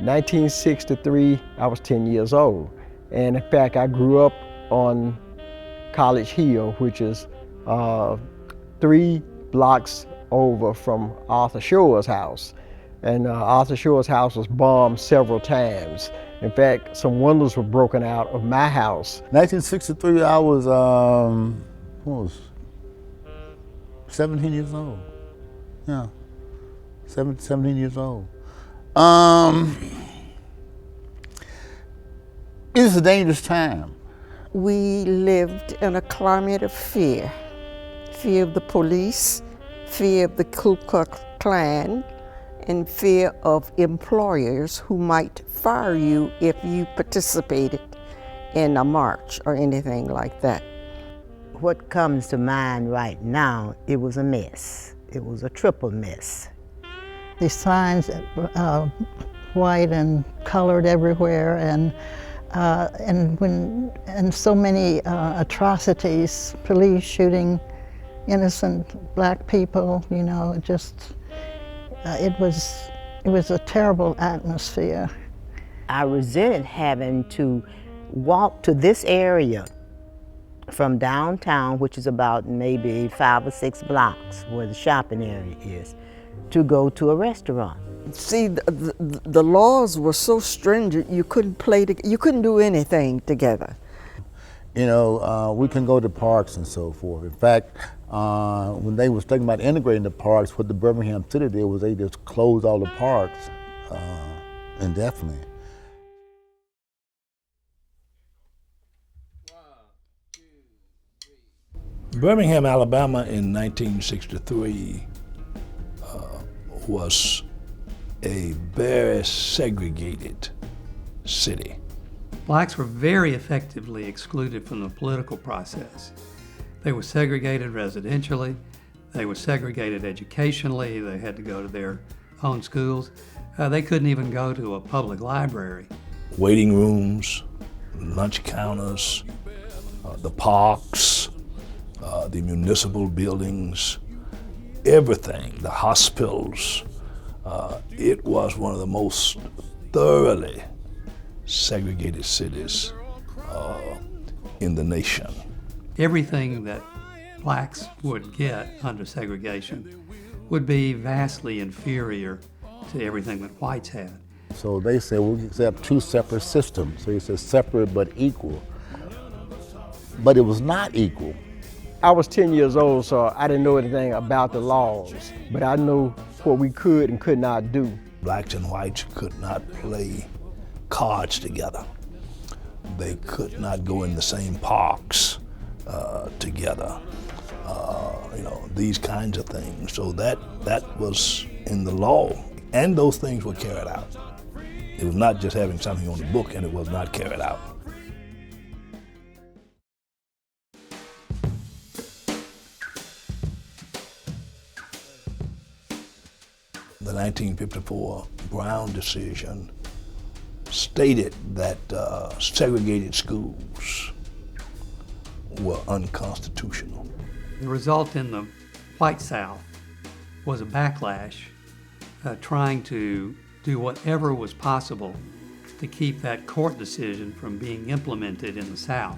1963, I was 10 years old. And in fact, I grew up on College Hill, which is 3 blocks over from Arthur Shore's house. And Arthur Shore's house was bombed several times. In fact, some windows were broken out of my house. 1963, I was, what was 17 years old. Yeah, 17 years old. It's a dangerous time. We lived in a climate of fear. Fear of the police, fear of the Ku Klux Klan, and fear of employers who might fire you if you participated in a march or anything like that. What comes to mind right now, it was a mess. It was a triple mess. The signs, white and colored everywhere, and so many atrocities, police shooting innocent black people, you know, it was a terrible atmosphere. I resented having to walk to this area from downtown, which is about maybe 5 or 6 blocks where the shopping area is, to go to a restaurant. See, the laws were so stringent, you couldn't you couldn't do anything together. You know, we can go to parks and so forth. In fact, when they was thinking about integrating the parks, what the Birmingham city did was they just closed all the parks indefinitely. Birmingham, Alabama in 1963 was a very segregated city. Blacks were very effectively excluded from the political process. They were segregated residentially, they were segregated educationally, they had to go to their own schools. They couldn't even go to a public library. Waiting rooms, lunch counters, the parks, the municipal buildings, everything, the hospitals. It was one of the most thoroughly segregated cities in the nation. Everything that blacks would get under segregation would be vastly inferior to everything that whites had. So they said we accept 2 separate systems. So he said separate but equal. But it was not equal. I was 10 years old, so I didn't know anything about the laws, but I knew what we could and could not do. Blacks and whites could not play cards together. They could not go in the same parks together. You know, these kinds of things. So that was in the law, and those things were carried out. It was not just having something on the book, and it was not carried out. The 1954 Brown decision stated that segregated schools were unconstitutional. The result in the white South was a backlash trying to do whatever was possible to keep that court decision from being implemented in the South.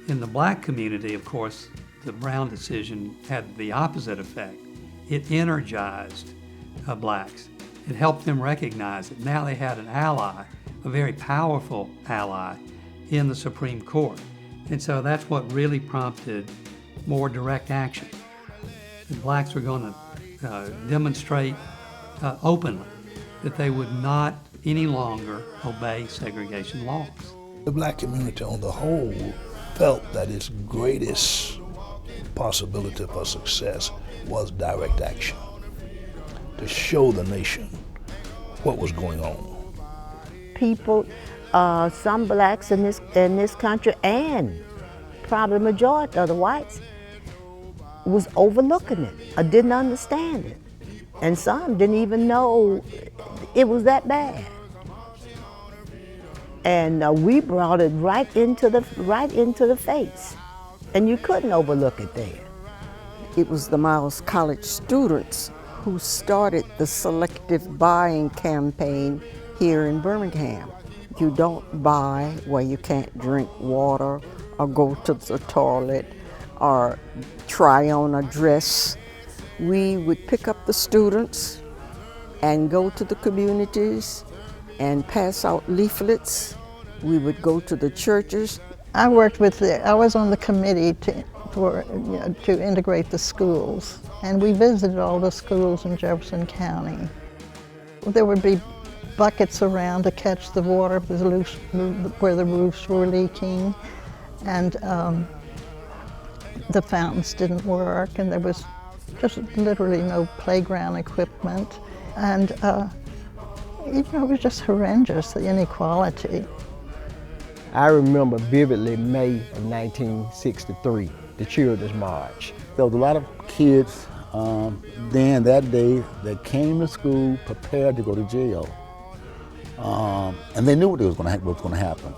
In the black community, of course, the Brown decision had the opposite effect. It energized blacks. It helped them recognize that now they had an ally, a very powerful ally, in the Supreme Court. And so that's what really prompted more direct action. The blacks were going to demonstrate openly that they would not any longer obey segregation laws. The black community on the whole felt that its greatest possibility for success was direct action, to show the nation what was going on. People, some blacks in this country, and probably the majority of the whites, was overlooking it or didn't understand it. And some didn't even know it was that bad. And we brought it right into the face. And you couldn't overlook it there. It was the Miles College students who started the selective buying campaign here in Birmingham. You don't buy where you can't drink water or go to the toilet or try on a dress. We would pick up the students and go to the communities and pass out leaflets. We would go to the churches. I was on the committee to integrate the schools, and we visited all the schools in Jefferson County. There would be buckets around to catch the water where the roofs were leaking, and the fountains didn't work, and there was just literally no playground equipment, and it was just horrendous, the inequality. I remember vividly May of 1963, the Children's March. There was a lot of kids that day that came to school prepared to go to jail. And they knew what was going to happen.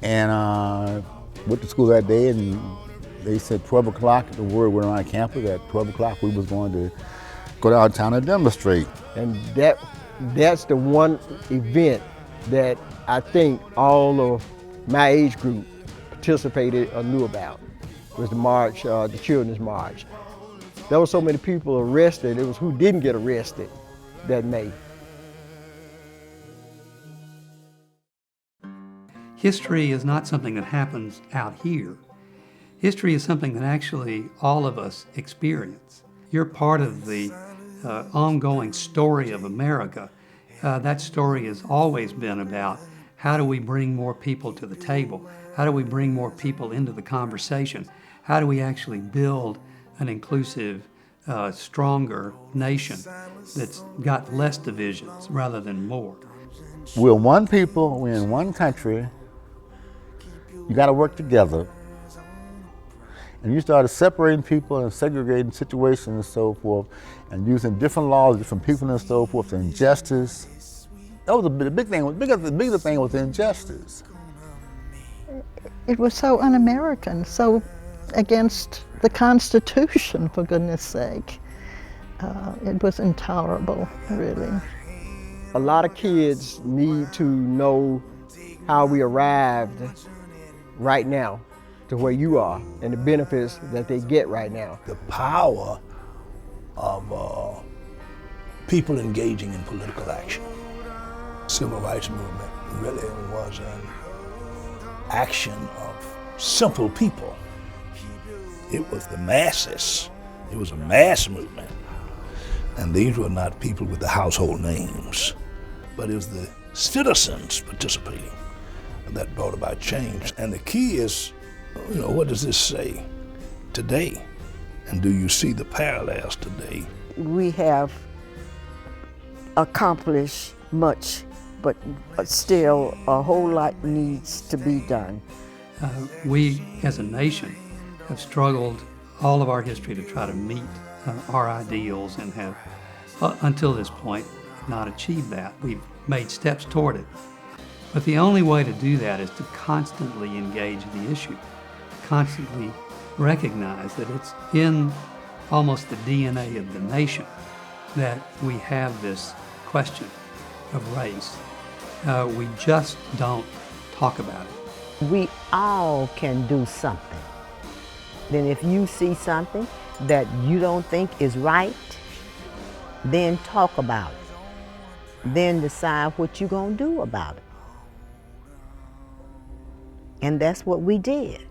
And went to school that day, and they said 12 o'clock, the word went around campus, at 12 o'clock we was going to go downtown and demonstrate. And that's the one event that I think all of my age group participated or knew about, was the march, the Children's March. There were so many people arrested, it was who didn't get arrested that May. History is not something that happens out here. History is something that actually all of us experience. You're part of the ongoing story of America. That story has always been about how do we bring more people to the table? How do we bring more people into the conversation? How do we actually build an inclusive, stronger nation that's got less divisions rather than more? We're one people, we're in one country. You got to work together. And you started separating people and segregating situations and so forth, and using different laws, different people and so forth, and injustice. That was the big thing. The bigger thing was injustice. It was so un-American, so against the Constitution, for goodness sake. It was intolerable, really. A lot of kids need to know how we arrived right now to where you are and the benefits that they get right now. The power of people engaging in political action. Civil rights movement really was an action of simple people. It was the masses. It was a mass movement. And these were not people with the household names, but it was the citizens participating that brought about change. And the key is, what does this say today? And do you see the parallels today? We have accomplished much, but still a whole lot needs to be done. We as a nation have struggled all of our history to try to meet our ideals and have, until this point, not achieved that. We've made steps toward it. But the only way to do that is to constantly engage the issue, constantly recognize that it's in almost the DNA of the nation that we have this question of race. We just don't talk about it. We all can do something. Then if you see something that you don't think is right, then talk about it. Then decide what you're going to do about it. And that's what we did.